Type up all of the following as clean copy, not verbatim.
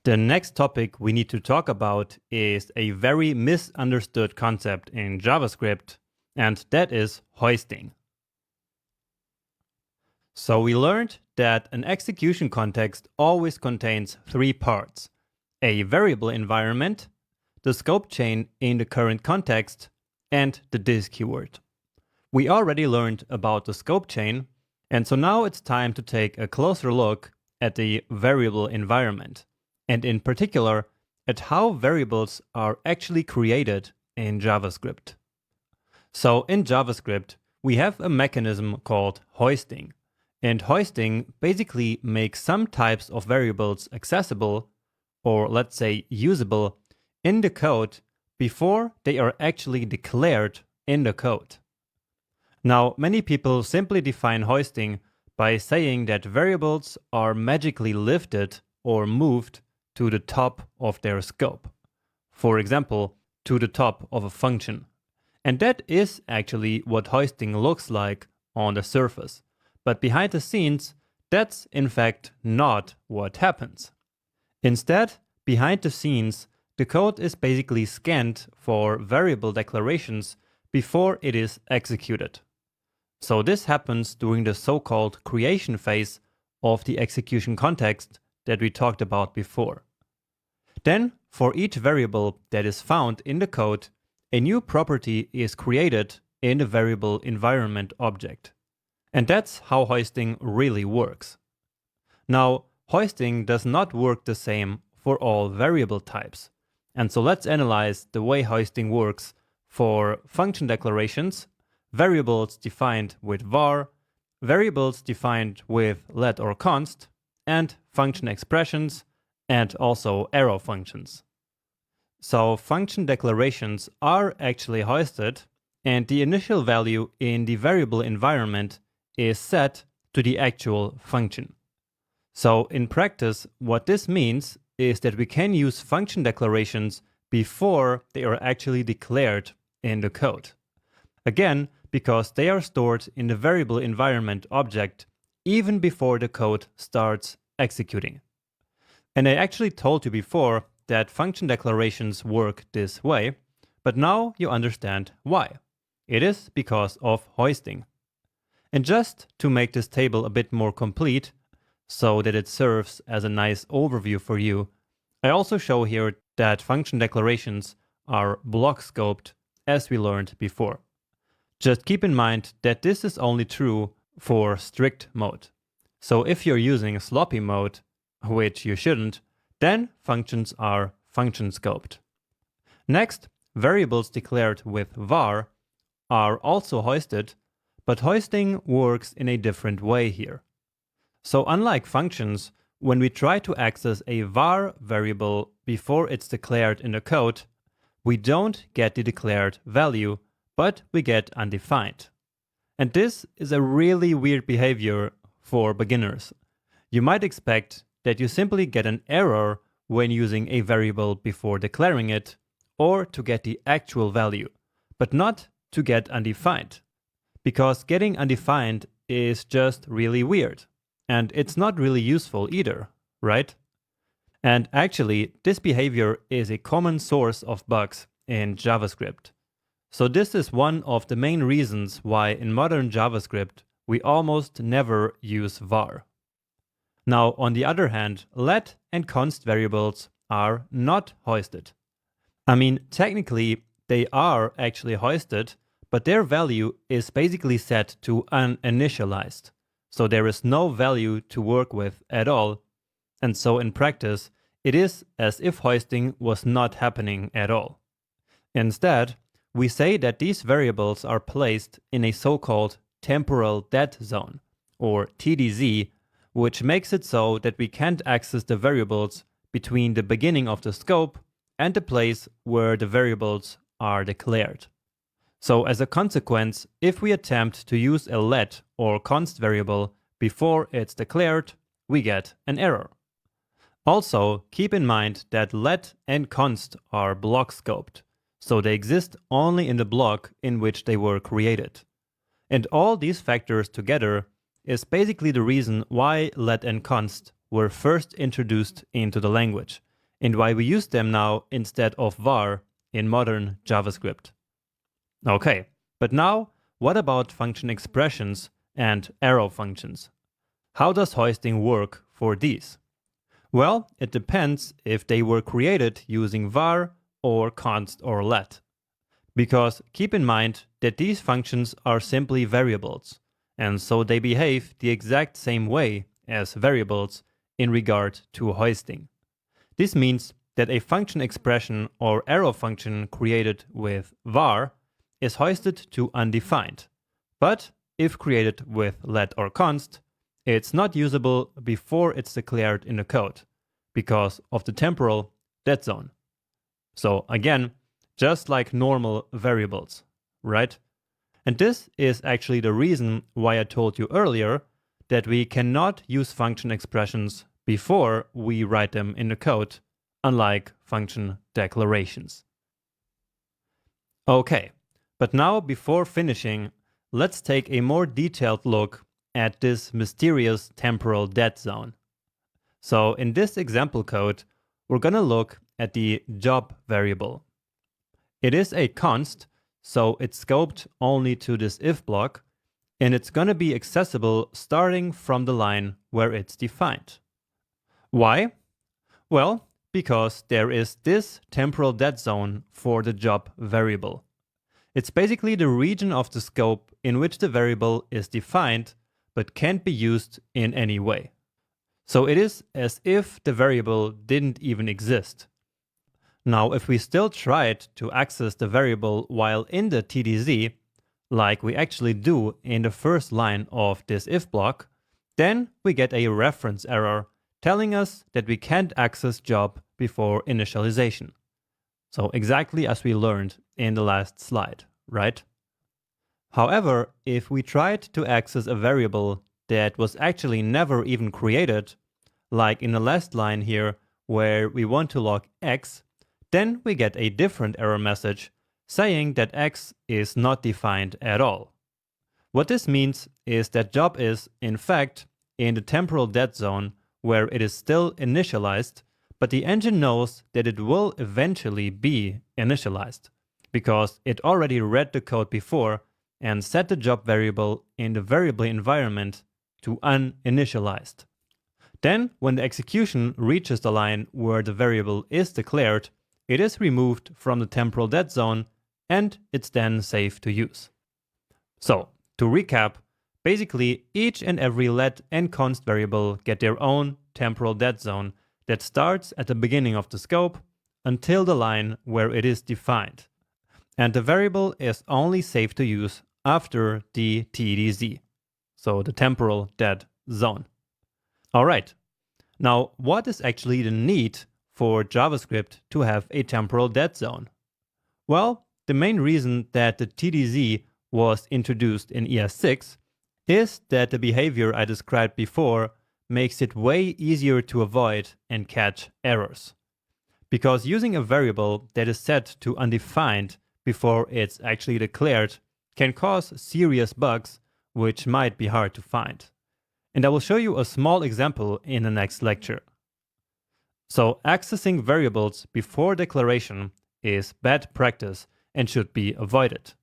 The next topic we need to talk about is a very misunderstood concept in JavaScript, and that is hoisting. So we learned that an execution context always contains three parts: a variable environment, the scope chain in the current context, and the this keyword. We already learned about the scope chain, and so now it's time to take a closer look at the variable environment, and in particular at how variables are actually created in JavaScript. So in JavaScript, we have a mechanism called hoisting, and hoisting basically makes some types of variables accessible, or let's say usable, in the code before they are actually declared in the code. Now, many people simply define hoisting by saying that variables are magically lifted or moved to the top of their scope. For example, to the top of a function. And that is actually what hoisting looks like on the surface. But behind the scenes, that's in fact not what happens. Instead, behind the scenes, the code is basically scanned for variable declarations before it is executed. So this happens during the so-called creation phase of the execution context that we talked about before. Then, for each variable that is found in the code, a new property is created in the variable environment object. And that's how hoisting really works. Now, hoisting does not work the same for all variable types. And so let's analyze the way hoisting works for function declarations, variables defined with var, variables defined with let or const, and function expressions, and also arrow functions. So function declarations are actually hoisted, and the initial value in the variable environment is set to the actual function. So in practice, what this means is that we can use function declarations before they are actually declared in the code. Again, because they are stored in the variable environment object even before the code starts executing. And I actually told you before that function declarations work this way, but now you understand why. It is because of hoisting. And just to make this table a bit more complete, so that it serves as a nice overview for you, I also show here that function declarations are block scoped, as we learned before. Just keep in mind that this is only true for strict mode. So if you're using sloppy mode, which you shouldn't, then functions are function scoped. Next, variables declared with var are also hoisted, but hoisting works in a different way here. So unlike functions, when we try to access a var variable before it's declared in the code, we don't get the declared value, but we get undefined. And this is a really weird behavior for beginners. You might expect that you simply get an error when using a variable before declaring it, or to get the actual value, but not to get undefined. Because getting undefined is just really weird, and it's not really useful either, right? And actually, this behavior is a common source of bugs in JavaScript. So this is one of the main reasons why in modern JavaScript we almost never use var. Now, on the other hand, let and const variables are not hoisted. I mean, technically they are actually hoisted, but their value is basically set to uninitialized. So there is no value to work with at all. And so in practice, it is as if hoisting was not happening at all. Instead, we say that these variables are placed in a so-called temporal dead zone, or TDZ, which makes it so that we can't access the variables between the beginning of the scope and the place where the variables are declared. So as a consequence, if we attempt to use a let or const variable before it's declared, we get an error. Also, keep in mind that let and const are block scoped, so they exist only in the block in which they were created. And all these factors together is basically the reason why let and const were first introduced into the language, and why we use them now instead of var in modern JavaScript. Okay, but now what about function expressions and arrow functions? How does hoisting work for these? Well, it depends if they were created using var or const or let. Because keep in mind that these functions are simply variables, and so they behave the exact same way as variables in regard to hoisting. This means that a function expression or arrow function created with var is hoisted to undefined, but if created with let or const, it's not usable before it's declared in the code because of the temporal dead zone. So again, just like normal variables, right? And this is actually the reason why I told you earlier that we cannot use function expressions before we write them in the code, unlike function declarations. Okay, but now before finishing, let's take a more detailed look at this mysterious temporal dead zone. So in this example code, we're gonna look at the job variable. It is a const, so it's scoped only to this if block, and it's gonna be accessible starting from the line where it's defined. Why? Well, because there is this temporal dead zone for the job variable. It's basically the region of the scope in which the variable is defined but can't be used in any way. So it is as if the variable didn't even exist. Now, if we still tried to access the variable while in the TDZ, like we actually do in the first line of this if block, then we get a reference error telling us that we can't access job before initialization. So exactly as we learned in the last slide, right? However, if we tried to access a variable that was actually never even created, like in the last line here where we want to log x, then we get a different error message saying that x is not defined at all. What this means is that job is, in fact, in the temporal dead zone where it is still initialized, but the engine knows that it will eventually be initialized because it already read the code before and set the job variable in the variable environment to uninitialized. Then, when the execution reaches the line where the variable is declared, it is removed from the temporal dead zone and it's then safe to use. So, to recap, basically each and every let and const variable get their own temporal dead zone that starts at the beginning of the scope until the line where it is defined. And the variable is only safe to use after the TDZ, so the temporal dead zone. All right, now what is actually the need for JavaScript to have a temporal dead zone? Well, the main reason that the TDZ was introduced in ES6 is that the behavior I described before makes it way easier to avoid and catch errors. Because using a variable that is set to undefined before it's actually declared can cause serious bugs which might be hard to find. And I will show you a small example in the next lecture. So accessing variables before declaration is bad practice and should be avoided.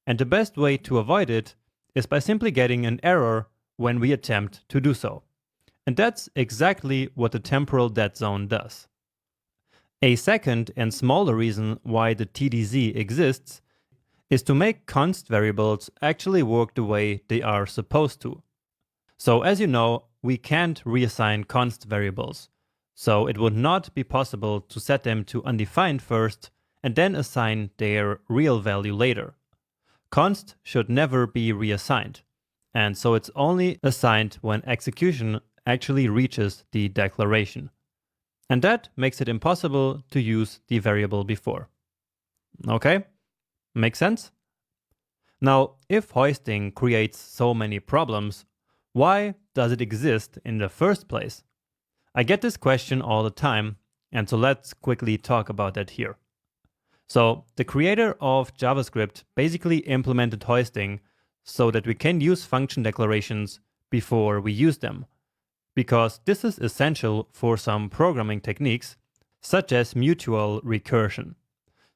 And the best way to avoid it is by simply getting an error when we attempt to do so. And that's exactly what the temporal dead zone does. A second and smaller reason why the TDZ exists is to make const variables actually work the way they are supposed to. So as you know, we can't reassign const variables, so it would not be possible to set them to undefined first and then assign their real value later. Const should never be reassigned, and so it's only assigned when execution actually reaches the declaration. And that makes it impossible to use the variable before. Okay? Make sense? Now, if hoisting creates so many problems, why does it exist in the first place? I get this question all the time, and so let's quickly talk about that here. So, the creator of JavaScript basically implemented hoisting so that we can use function declarations before we use them, because this is essential for some programming techniques, such as mutual recursion.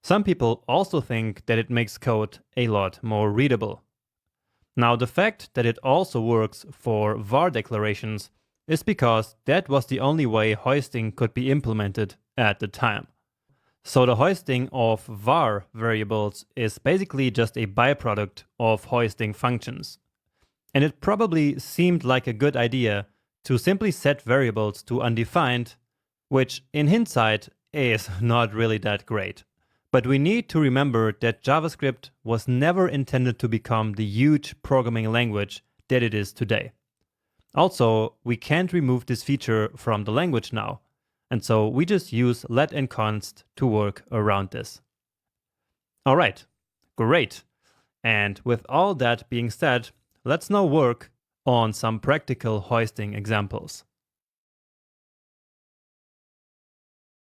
Some people also think that it makes code a lot more readable. Now, the fact that it also works for var declarations is because that was the only way hoisting could be implemented at the time. So the hoisting of var variables is basically just a byproduct of hoisting functions. And it probably seemed like a good idea to simply set variables to undefined, which in hindsight is not really that great. But we need to remember that JavaScript was never intended to become the huge programming language that it is today. Also, we can't remove this feature from the language now, and so we just use let and const to work around this. All right, great. And with all that being said, let's now work on some practical hoisting examples.